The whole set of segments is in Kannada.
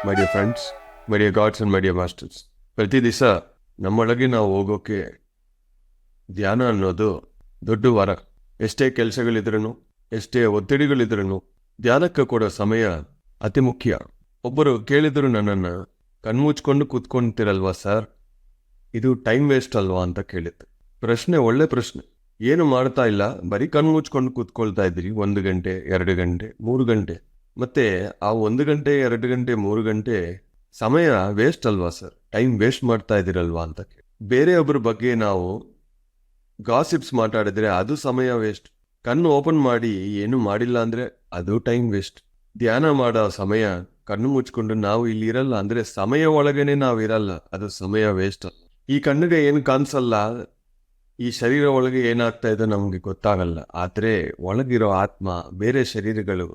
My dear friends, my dear God's and my dear masters. ಪ್ರತಿ ದಿವಸ ನಮ್ಮೊಳಗೆ ನಾವು ಹೋಗೋಕೆ ಧ್ಯಾನ ಅನ್ನೋದು ದೊಡ್ಡ ವರ. ಎಷ್ಟೇ ಕೆಲಸಗಳಿದ್ರೂ, ಎಷ್ಟೇ ಒತ್ತಡಿಗಳಿದ್ರೂ ಧ್ಯಾನಕ್ಕೆ ಕೊಡೋ ಸಮಯ ಅತಿ ಮುಖ್ಯ. ಒಬ್ಬರು ಕೇಳಿದ್ರು ನನ್ನನ್ನು, ಕಣ್ಮುಚ್ಕೊಂಡು ಕೂತ್ಕೊಂತಿರಲ್ವಾ ಸರ್, ಇದು ಟೈಮ್ ವೇಸ್ಟ್ ಅಲ್ವಾ ಅಂತ ಕೇಳಿತ್ತು. ಪ್ರಶ್ನೆ ಒಳ್ಳೆ ಪ್ರಶ್ನೆ. ಏನು ಮಾಡ್ತಾ ಇಲ್ಲ, ಬರೀ ಕಣ್ಮುಚ್ಕೊಂಡು ಕೂತ್ಕೊಳ್ತಾ ಇದ್ದೀರಿ 1 ಗಂಟೆ 2 ಗಂಟೆ 3 ಗಂಟೆ. ಮತ್ತೆ ಆ 1 ಗಂಟೆ 2 ಗಂಟೆ 3 ಗಂಟೆ ಸಮಯ ವೇಸ್ಟ್ ಅಲ್ವಾ ಸರ್, ಟೈಮ್ ವೇಸ್ಟ್ ಮಾಡ್ತಾ ಇದ್ದೀರಲ್ವಾ ಅಂತ. ಬೇರೆಯೊಬ್ಬರ ಬಗ್ಗೆ ನಾವು ಗಾಸಿಪ್ಸ್ ಮಾತಾಡಿದ್ರೆ ಅದು ಸಮಯ ವೇಸ್ಟ್. ಕಣ್ಣು ಓಪನ್ ಮಾಡಿ ಏನು ಮಾಡಿಲ್ಲ ಅಂದ್ರೆ ಅದು ಟೈಮ್ ವೇಸ್ಟ್. ಧ್ಯಾನ ಮಾಡೋ ಸಮಯ ಕಣ್ಣು ಮುಚ್ಕೊಂಡು ನಾವು ಇಲ್ಲಿ ಇರಲ್ಲ ಅಂದ್ರೆ ಸಮಯ ಒಳಗೇನೆ ನಾವು ಇರಲ್ಲ, ಅದು ಸಮಯ ವೇಸ್ಟ್. ಈ ಕಣ್ಣಿಗೆ ಏನು ಕಾಣಿಸಲ್ಲ, ಈ ಶರೀರ ಒಳಗೆ ಏನಾಗ್ತಾ ಇದೆ ನಮಗೆ ಗೊತ್ತಾಗಲ್ಲ. ಆದರೆ ಒಳಗಿರೋ ಆತ್ಮ, ಬೇರೆ ಶರೀರಗಳು,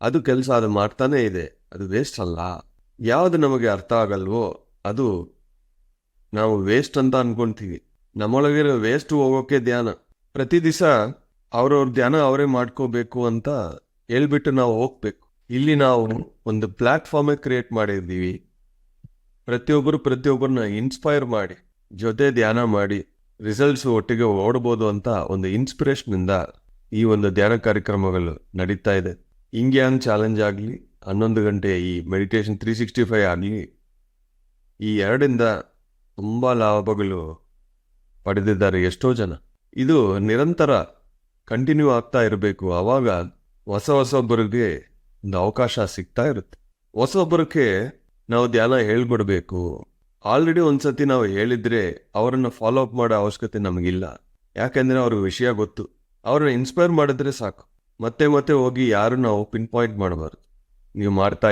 ಅದು ಕೆಲಸ ಅದು ಮಾಡ್ತಾನೆ ಇದೆ, ಅದು ವೇಸ್ಟ್ ಅಲ್ಲ. ಯಾವುದು ನಮಗೆ ಅರ್ಥ ಆಗಲ್ವೋ ಅದು ನಾವು ವೇಸ್ಟ್ ಅಂತ ಅನ್ಕೊಂತೀವಿ. ನಮ್ಮೊಳಗಿರೋ ವೇಸ್ಟ್ ಹೋಗೋಕೆ ಧ್ಯಾನ. ಪ್ರತಿ ದಿವಸ ಅವ್ರವ್ರ ಧ್ಯಾನ ಅವರೇ ಮಾಡ್ಕೋಬೇಕು ಅಂತ ಹೇಳ್ಬಿಟ್ಟು ನಾವು ಹೋಗ್ಬೇಕು. ಇಲ್ಲಿ ನಾವು ಒಂದು ಪ್ಲಾಟ್ಫಾರ್ಮೇ ಕ್ರಿಯೇಟ್ ಮಾಡಿದ್ದೀವಿ. ಪ್ರತಿಯೊಬ್ಬರನ್ನ ಇನ್ಸ್ಪೈರ್ ಮಾಡಿ, ಜೊತೆ ಧ್ಯಾನ ಮಾಡಿ ರಿಸಲ್ಟ್ಸ್ ಒಟ್ಟಿಗೆ ಓಡ್ಬೋದು ಅಂತ ಒಂದು ಇನ್ಸ್ಪಿರೇಷನಿಂದ ಈ ಒಂದು ಧ್ಯಾನ ಕಾರ್ಯಕ್ರಮಗಳು ನಡೀತಾ ಇದೆ. ಇಂಗ್ಯಾನ್ ಚಾಲೆಂಜ್ ಆಗಲಿ, 11 ಗಂಟೆ ಈ ಮೆಡಿಟೇಷನ್ 365 ಆಗಲಿ, ಈ ಎರಡಿಂದ ತುಂಬ ಲಾಭಗಳು ಪಡೆದಿದ್ದಾರೆ ಎಷ್ಟೋ ಜನ. ಇದು ನಿರಂತರ ಕಂಟಿನ್ಯೂ ಆಗ್ತಾ ಇರಬೇಕು. ಆವಾಗ ಹೊಸೊಬ್ಬರಿಗೆ ಒಂದು ಅವಕಾಶ ಸಿಗ್ತಾ ಇರುತ್ತೆ. ಹೊಸೊಬ್ಬರಿಗೆ ನಾವು ಧ್ಯಾನ ಹೇಳ್ಬಿಡ್ಬೇಕು. ಆಲ್ರೆಡಿ ಒಂದ್ಸತಿ ನಾವು ಹೇಳಿದ್ರೆ ಅವರನ್ನು ಫಾಲೋ ಅಪ್ ಮಾಡೋ ಅವಶ್ಯಕತೆ ನಮಗಿಲ್ಲ. ಯಾಕೆಂದ್ರೆ ಅವ್ರಿಗೆ ವಿಷಯ ಗೊತ್ತು. ಅವ್ರನ್ನ ಇನ್ಸ್ಪೈರ್ ಮಾಡಿದ್ರೆ ಸಾಕು. ಮತ್ತೆ ಮತ್ತೆ ಹೋಗಿ ಯಾರು ನಾವು ಪಿನ್ ಪಾಯಿಂಟ್ ಮಾಡಬಾರ್ದು. ನೀವು ಮಾಡ್ತಾ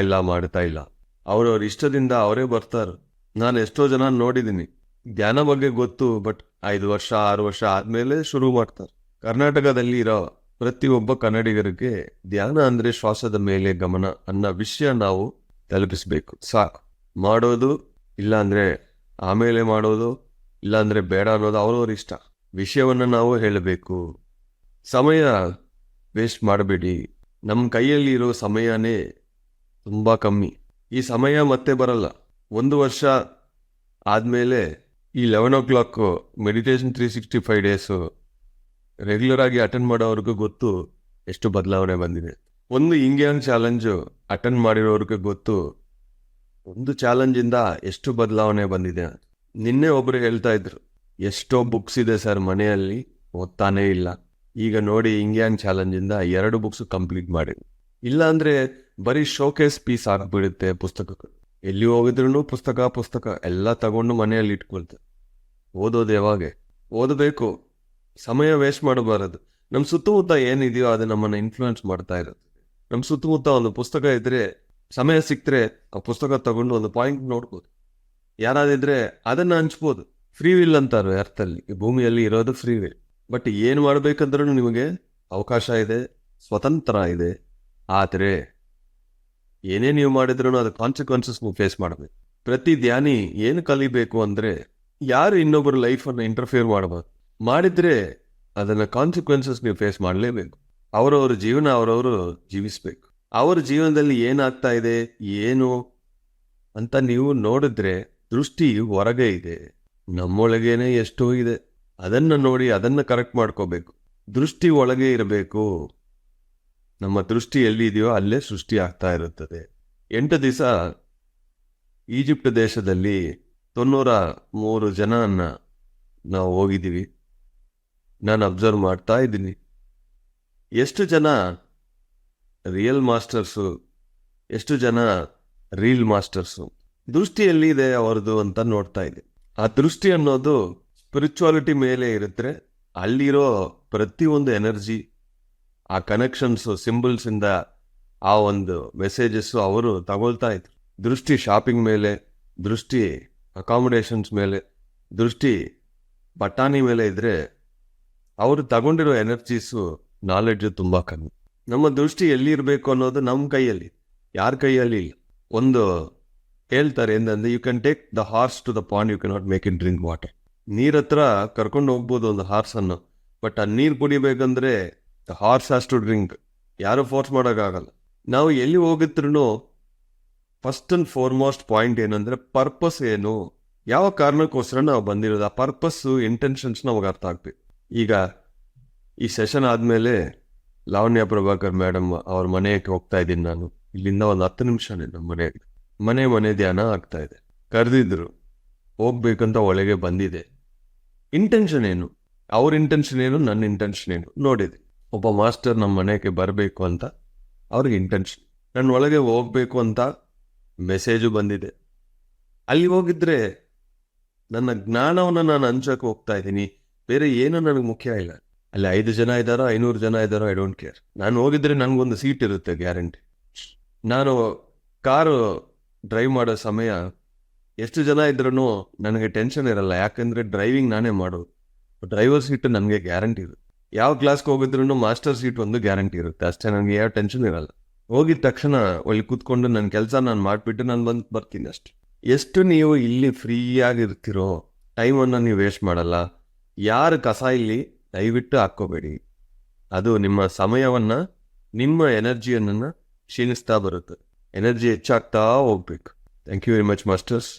ಇಲ್ಲ, ಅವ್ರವ್ರ ಇಷ್ಟದಿಂದ ಅವರೇ ಬರ್ತಾರೆ. ನಾನು ಎಷ್ಟೋ ಜನ ನೋಡಿದ್ದೀನಿ, ಧ್ಯಾನ ಬಗ್ಗೆ ಗೊತ್ತು, ಬಟ್ 5 ವರ್ಷ 6 ವರ್ಷ ಆದ್ಮೇಲೆ ಶುರು ಮಾಡ್ತಾರೆ. ಕರ್ನಾಟಕದಲ್ಲಿ ಇರೋ ಪ್ರತಿಯೊಬ್ಬ ಕನ್ನಡಿಗರಿಗೆ ಧ್ಯಾನ ಅಂದ್ರೆ ಶ್ವಾಸದ ಮೇಲೆ ಗಮನ ಅನ್ನೋ ವಿಷಯ ನಾವು ತಲುಪಿಸ್ಬೇಕು. ಸಾಕು. ಮಾಡೋದು ಇಲ್ಲಾಂದ್ರೆ ಆಮೇಲೆ ಮಾಡೋದು, ಇಲ್ಲಾಂದ್ರೆ ಬೇಡ ಅನ್ನೋದು ಅವ್ರವ್ರ ಇಷ್ಟ. ವಿಷಯವನ್ನು ನಾವು ಹೇಳಬೇಕು. ಸಮಯ ವೇಸ್ಟ್ ಮಾಡಬೇಡಿ. ನಮ್ಮ ಕೈಯಲ್ಲಿ ಇರೋ ಸಮಯನೇ ತುಂಬ ಕಮ್ಮಿ. ಈ ಸಮಯ ಮತ್ತೆ ಬರಲ್ಲ. 1 ವರ್ಷ ಆದಮೇಲೆ ಈ 11 o'clock ಮೆಡಿಟೇಷನ್ 365 ಡೇಸು ರೆಗ್ಯುಲರ್ ಆಗಿ ಅಟೆಂಡ್ ಮಾಡೋವ್ರಿಗೂ ಗೊತ್ತು ಎಷ್ಟು ಬದಲಾವಣೆ ಬಂದಿದೆ. ಒಂದು ಇಂಗ್ಯಾನ್ ಚಾಲೆಂಜು ಅಟೆಂಡ್ ಮಾಡಿರೋರ್ಗೆ ಗೊತ್ತು ಒಂದು ಚಾಲೆಂಜಿಂದ ಎಷ್ಟು ಬದಲಾವಣೆ ಬಂದಿದೆ. ನಿನ್ನೆ ಒಬ್ಬರು ಹೇಳ್ತಾ ಇದ್ರು, ಎಷ್ಟೋ ಬುಕ್ಸ್ ಇದೆ ಸರ್ ಮನೆಯಲ್ಲಿ, ಓದ್ತಾನೇ ಇಲ್ಲ. ಈಗ ನೋಡಿ ಇಂಗ್ಯಾನ್ ಚಾಲೆಂಜಿಂದ 2 ಬುಕ್ಸ್ ಕಂಪ್ಲೀಟ್ ಮಾಡಿದ್ವಿ. ಇಲ್ಲಾಂದ್ರೆ ಬರೀ ಶೋಕೇಸ್ ಪೀಸ್ ಆಗಿಬಿಡುತ್ತೆ ಪುಸ್ತಕಗಳು. ಎಲ್ಲಿ ಹೋಗಿದ್ರು ಪುಸ್ತಕ ಎಲ್ಲ ತಗೊಂಡು ಮನೆಯಲ್ಲಿ ಇಟ್ಕೊಳ್ತಾರೆ. ಓದೋದು ಯಾವಾಗ? ಓದಬೇಕು. ಸಮಯ ವೇಸ್ಟ್ ಮಾಡಬಾರದು. ನಮ್ಮ ಸುತ್ತಮುತ್ತ ಏನಿದೆಯೋ ಅದು ನಮ್ಮನ್ನು ಇನ್ಫ್ಲೂಯೆನ್ಸ್ ಮಾಡ್ತಾ ಇರುತ್ತೆ. ನಮ್ಮ ಸುತ್ತಮುತ್ತ ಒಂದು ಪುಸ್ತಕ ಇದ್ರೆ, ಸಮಯ ಸಿಕ್ತರೆ ಆ ಪುಸ್ತಕ ತಗೊಂಡು ಒಂದು ಪಾಯಿಂಟ್ ನೋಡ್ಬೋದು. ಯಾರಾದಿದ್ರೆ ಅದನ್ನು ಹಂಚ್ಬೋದು. ಫ್ರೀ ವಿಲ್ ಅಂತಾರೆ ಅರ್ಥದಲ್ಲಿ. ಈ ಭೂಮಿಯಲ್ಲಿ ಇರೋದು ಫ್ರೀ ವಿಲ್. ಬಟ್ ಏನು ಮಾಡಬೇಕಂದ್ರೂ ನಿಮಗೆ ಅವಕಾಶ ಇದೆ, ಸ್ವತಂತ್ರ ಇದೆ. ಆದರೆ ಏನೇ ನೀವು ಮಾಡಿದ್ರೂ ಅದು ಕಾನ್ಸಿಕ್ವೆನ್ಸಸ್ ನೀವು ಫೇಸ್ ಮಾಡಬೇಕು. ಪ್ರತಿ ಧ್ಯಾನಿ ಏನು ಕಲಿಬೇಕು ಅಂದರೆ, ಯಾರು ಇನ್ನೊಬ್ಬರ ಲೈಫನ್ನು ಇಂಟರ್ಫಿಯರ್ ಮಾಡಬಾರ್ದು. ಮಾಡಿದ್ರೆ ಅದನ್ನು ಕಾನ್ಸಿಕ್ವೆನ್ಸಸ್ ನೀವು ಫೇಸ್ ಮಾಡಲೇಬೇಕು. ಅವರವ್ರ ಜೀವನ ಅವರವರು ಜೀವಿಸ್ಬೇಕು. ಅವರ ಜೀವನದಲ್ಲಿ ಏನಾಗ್ತಾ ಇದೆ ಏನು ಅಂತ ನೀವು ನೋಡಿದ್ರೆ ದೃಷ್ಟಿ ಹೊರಗೆ ಇದೆ, ನಮ್ಮೊಳಗೇನೆ ಎಷ್ಟೋ ಇದೆ. ಅದನ್ನು ನೋಡಿ ಅದನ್ನು ಕರೆಕ್ಟ್ ಮಾಡ್ಕೋಬೇಕು. ದೃಷ್ಟಿ ಒಳಗೆ ಇರಬೇಕು. ನಮ್ಮ ದೃಷ್ಟಿ ಎಲ್ಲಿದೆಯೋ ಅಲ್ಲೇ ಸೃಷ್ಟಿ ಆಗ್ತಾ ಇರುತ್ತದೆ. 8 ದಿವಸ ಈಜಿಪ್ಟ್ ದೇಶದಲ್ಲಿ 93 ಜನನ್ನ ನಾವು ಹೋಗಿದ್ದೀವಿ. ನಾನು ಅಬ್ಸರ್ವ್ ಮಾಡ್ತಾ ಇದ್ದೀನಿ, ಎಷ್ಟು ಜನ ರಿಯಲ್ ಮಾಸ್ಟರ್ಸು, ಎಷ್ಟು ಜನ ರೀಲ್ ಮಾಸ್ಟರ್ಸು. ದೃಷ್ಟಿ ಎಲ್ಲಿದೆ ಅವರದು ಅಂತ ನೋಡ್ತಾ ಇದೆ. ಆ ದೃಷ್ಟಿ ಅನ್ನೋದು ಸ್ಪಿರಿಚುವಾಲಿಟಿ ಮೇಲೆ ಇರುತ್ತೆ. ಅಲ್ಲಿರೋ ಪ್ರತಿಯೊಂದು ಎನರ್ಜಿ, ಆ ಕನೆಕ್ಷನ್ಸು, ಸಿಂಬಲ್ಸಿಂದ ಆ ಒಂದು ಮೆಸೇಜಸ್ಸು ಅವರು ತಗೊಳ್ತಾ ಇದ್ರು. ದೃಷ್ಟಿ ಶಾಪಿಂಗ್ ಮೇಲೆ, ದೃಷ್ಟಿ ಅಕಾಮಿಡೇಷನ್ಸ್ ಮೇಲೆ, ದೃಷ್ಟಿ ಬಟಾಣಿ ಮೇಲೆ ಇದ್ರೆ ಅವರು ತಗೊಂಡಿರೋ ಎನರ್ಜೀಸು, ನಾಲೆಡ್ಜು ತುಂಬ ಕಮ್ಮಿ. ನಮ್ಮ ದೃಷ್ಟಿ ಎಲ್ಲಿ ಇರಬೇಕು ಅನ್ನೋದು ನಮ್ಮ ಕೈಯಲ್ಲಿ, ಯಾರ ಕೈಯಲ್ಲಿ ಇಲ್ಲ. ಒಂದು ಹೇಳ್ತಾರೆ ಏನಂದ್ರೆ, you can take the horse to the pond, you cannot make it drink water. ನೀರತ್ರ ಕರ್ಕೊಂಡು ಹೋಗ್ಬೋದು ಒಂದು ಹಾರ್ಸನ್ನು, ಬಟ್ ಆ ನೀರು ಕುಡಿಬೇಕಂದ್ರೆ the horse has to drink. ಯಾರು ಫೋರ್ಸ್ ಮಾಡೋಕ್ಕಾಗಲ್ಲ. ನಾವು ಎಲ್ಲಿ ಹೋಗಿದ್ರೂ ಫಸ್ಟ್ ಅಂಡ್ ಫಾರ್ಮೋಸ್ಟ್ ಪಾಯಿಂಟ್ ಏನಂದ್ರೆ ಪರ್ಪಸ್ ಏನು, ಯಾವ ಕಾರಣಕ್ಕೋಸ್ಕರ ನಾವು ಬಂದಿರೋದು, ಆ ಪರ್ಪಸ್ಸು ಇಂಟೆನ್ಷನ್ಸ್ ನಮಗೆ ಅರ್ಥ ಆಗ್ಬೇಕು. ಈಗ ಈ ಸೆಷನ್ ಆದಮೇಲೆ ಲಾವಣ್ಯ ಪ್ರಭಾಕರ್ ಮೇಡಮ್ ಅವ್ರ ಮನೆಗೆ ಹೋಗ್ತಾ ಇದ್ದೀನಿ ನಾನು. ಇಲ್ಲಿಂದ ಒಂದು 10 ನಿಮಿಷನೇ ನಮ್ಮ ಮನೆ ಧ್ಯಾನ ಆಗ್ತಾ ಇದೆ. ಕರೆದಿದ್ರು, ಹೋಗ್ಬೇಕಂತ ಒಳಗೆ ಬಂದಿದೆ. ಇಂಟೆನ್ಷನ್ ಏನು, ಅವ್ರ ಇಂಟೆನ್ಷನ್ ಏನು, ನನ್ನ ಇಂಟೆನ್ಷನ್ ಏನು ನೋಡಿದೆ. ಒಬ್ಬ ಮಾಸ್ಟರ್ ನಮ್ಮ ಮನೆಗೆ ಬರಬೇಕು ಅಂತ ಅವ್ರಿಗೆ ಇಂಟೆನ್ಷನ್, ನನ್ನ ಒಳಗೆ ಹೋಗ್ಬೇಕು ಅಂತ ಮೆಸೇಜು ಬಂದಿದೆ. ಅಲ್ಲಿ ಹೋಗಿದ್ರೆ ನನ್ನ ಜ್ಞಾನವನ್ನು ನಾನು ಹಂಚಕ್ಕೆ ಹೋಗ್ತಾ ಇದ್ದೀನಿ, ಬೇರೆ ಏನೂ ನನಗೆ ಮುಖ್ಯ ಇಲ್ಲ. ಅಲ್ಲಿ 5 ಜನ ಇದ್ದಾರೋ 500 ಜನ ಇದ್ದಾರೋ ಐ ಡೋಂಟ್ ಕೇರ್. ನಾನು ಹೋಗಿದ್ರೆ ನನಗೊಂದು ಸೀಟ್ ಇರುತ್ತೆ ಗ್ಯಾರಂಟಿ. ನಾನು ಕಾರು ಡ್ರೈವ್ ಮಾಡೋ ಸಮಯ ಎಷ್ಟು ಜನ ಇದ್ರೂ ನನಗೆ ಟೆನ್ಷನ್ ಇರಲ್ಲ, ಯಾಕಂದರೆ ಡ್ರೈವಿಂಗ್ ನಾನೇ ಮಾಡೋದು. ಡ್ರೈವರ್ ಸೀಟ್ ನನಗೆ ಗ್ಯಾರಂಟಿ ಇರುತ್ತೆ. ಯಾವ ಕ್ಲಾಸ್ಗೆ ಹೋಗಿದ್ರೂ ಮಾಸ್ಟರ್ ಸೀಟ್ ಒಂದು ಗ್ಯಾರಂಟಿ ಇರುತ್ತೆ, ಅಷ್ಟೇ. ನನಗೆ ಯಾವ ಟೆನ್ಷನ್ ಇರಲ್ಲ. ಹೋಗಿದ ತಕ್ಷಣ ಅಲ್ಲಿ ಕೂತ್ಕೊಂಡು ನನ್ನ ಕೆಲಸ ನಾನು ಮಾಡಿಬಿಟ್ಟು ನಾನು ಬರ್ತೀನಿ ಅಷ್ಟೆ. ಎಷ್ಟು ನೀವು ಇಲ್ಲಿ ಫ್ರೀಯಾಗಿರ್ತೀರೋ ಟೈಮನ್ನು ನೀವು ವೇಸ್ಟ್ ಮಾಡಲ್ಲ. ಯಾರು ಕಸ ಇಲ್ಲಿ ದಯವಿಟ್ಟು ಹಾಕ್ಕೋಬೇಡಿ. ಅದು ನಿಮ್ಮ ಸಮಯವನ್ನು, ನಿಮ್ಮ ಎನರ್ಜಿಯನ್ನು ಕ್ಷೀಣಿಸ್ತಾ ಬರುತ್ತೆ. ಎನರ್ಜಿ ಹೆಚ್ಚಾಗ್ತಾ ಹೋಗ್ಬೇಕು. Thank you very much masters.